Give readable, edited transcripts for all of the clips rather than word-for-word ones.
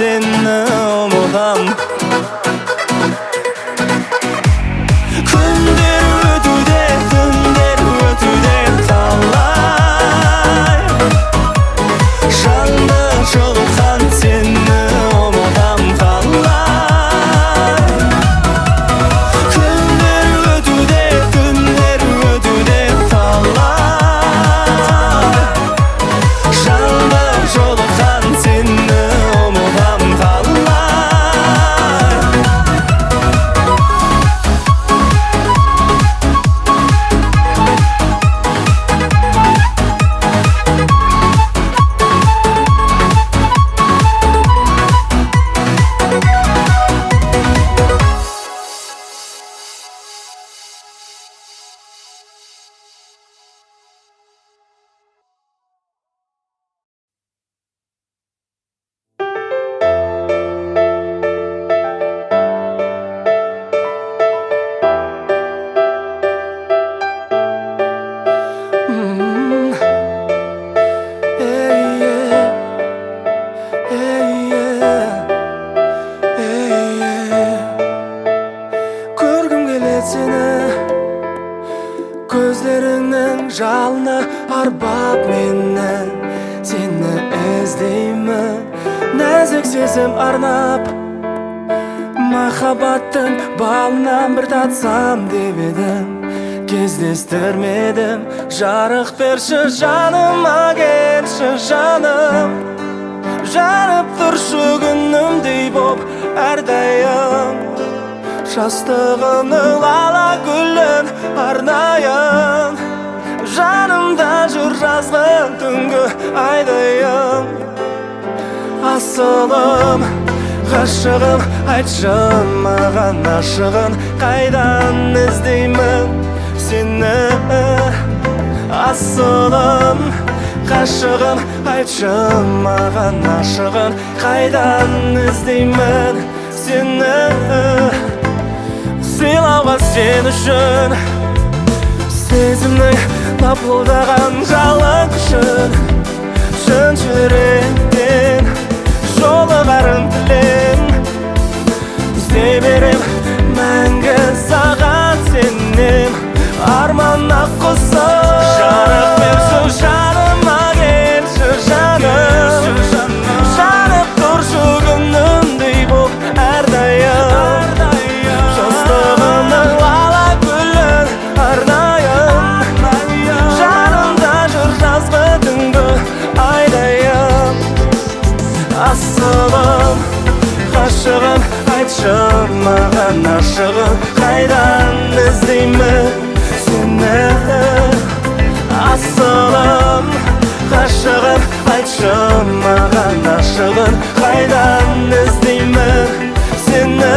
seni umutam. Күндер өтуде, түндер өтуде талай, жанды жылытқан сені ұмытам қалай. Күндер өтуде, түндер өтуде талай, жанды жылытқан сені ұмытам қалай. Көргім келеді сені, көздеріңнің жалыны арбап мені. Сені іздеймін, нәзік сезім арнап, махаббаттың балынан бір татсам деп едім. Кездестірмедім, жарық берші жаныма, келші жаным. Жанып тұршы күнімдей боп әрдайым, жастығының лала гүлін арнайын. Жанымда жүр жазғы түнгі айдайым. Асылым, ғашығым, айтшы маған ашығын, қайдан іздеймін сені. Асылым, ғашығым, айтшы маған ашығын, қайдан іздеймін сені. Сыйлауға сен үшін сезімнің лапылдаған жалын күшін, шын жүректен жолығарын тілем. Іздей берем мәңгі саған сенем, арманға қосып. Жарық берші жаныма, келші жаным. Жанып тұршы күнімдей боп әрдайым, жастығының лала гүлін арнайын. Жанымда жүр жазғы түнгі айдайым. Асылым, ғашығым, айтшы маған ашығын, қайдан іздеймін сені. Асылым, ғашығым, айтшы маған ашығын, қайдан іздеймін сені.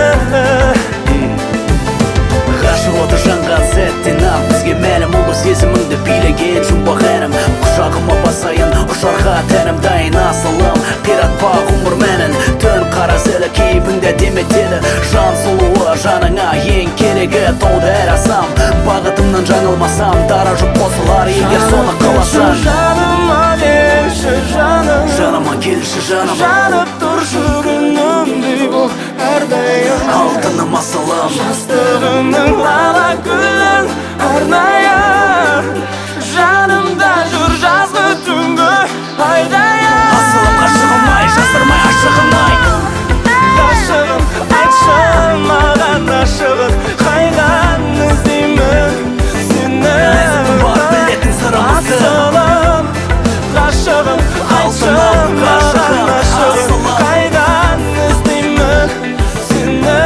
Ғашық оты жанған сәттен-ақ бізге мәлім ұлы сезіміңді билеген жұмбақ әрім. Құшағыма басайын, ұшарға тәнім дайын. Асылым, қиратпа ғұмыр мәнін, түн қара зілі кейпіңді деметеді. Жан сұлуы жаныңа ең керегі, толды әр асам. Бағытымнан жаңылмасам, дара жұп қосылар егер соны қаласам. Жаныма келші жаным, Жаныма келші жаным. жанып тұршы күнімдей боп әрдайым. Алтыным асылым, жастығымның лала гүлін арнайын. Жанымда жүр жазғы түнгі айдайын. асылым, ғашығым ай, жасырмай ашығын ай. Ғашығым, айтшы маған ашығын, қайдан іздеймін сені. Бар білетін сырымызды. Асылым, ғашығым, айтшы маған ашығын, қайдан іздеймін сені.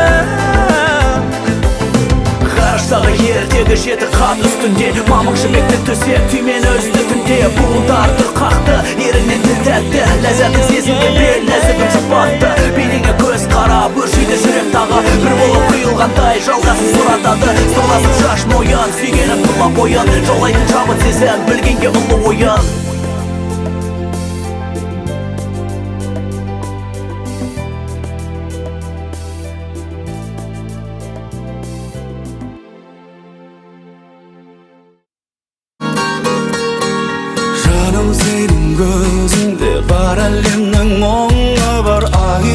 Ғарыштағы ертегі жеті қат үстінде, мамық жібекті төсеп түймені үзді түнде. Буылдар тұр қақты, ерінен тіл тәтті, ләззатын сезімге бел нәзігін жұпатты. Бейнеңе көз қарап өршиді жүрек тағы, бір болып құйылғандай жалғасын сұратады. Сырласып шаш мойын, сүйгенім тұла бойын, жолайтын жабыт сезім, білгенге ұлы ойын. Жаным, сенің көзіңде бар әлемнің мұңы бар. Ай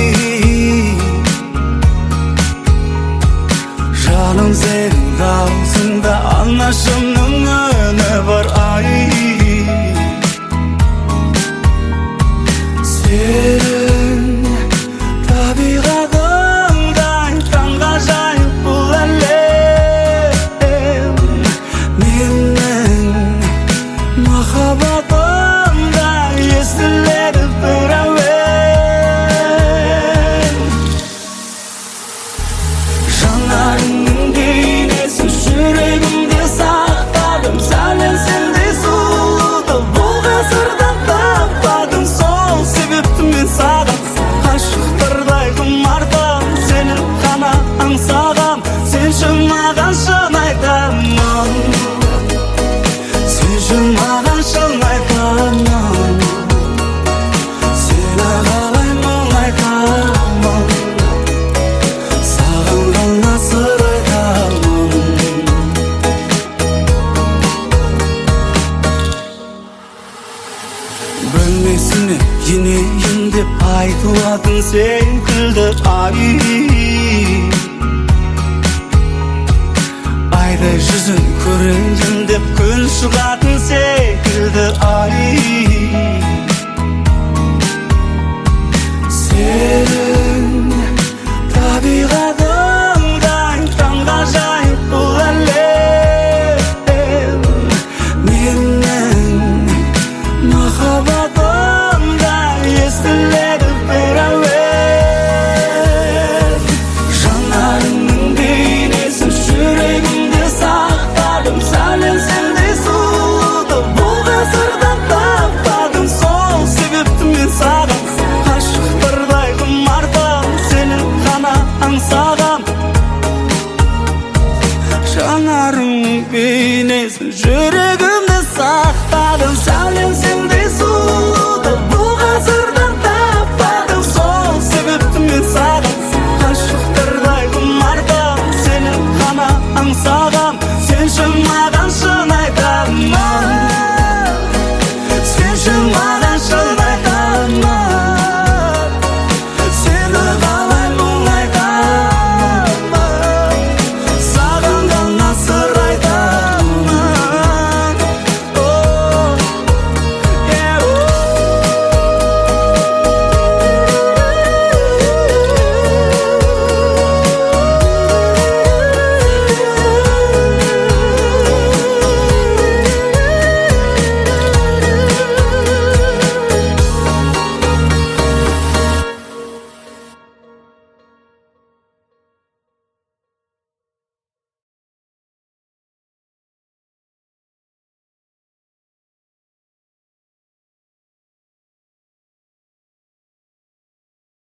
sekildi ay. Ayda yüzün көрейін деп күн шығатын секілді ay. Сен табиғатыңдай таңғажайып бұл әлем. Менің махаббатымдай естіледі бір әуен. Жанарыңның бейнесін жүрегімде сақтадым, сәлем сендей сұлуды бұл ғасырда таппадым. Сол себепті мен саған ғашық бірдай құмартам, сені ғана аңсағам. Жанарыңның бейнесін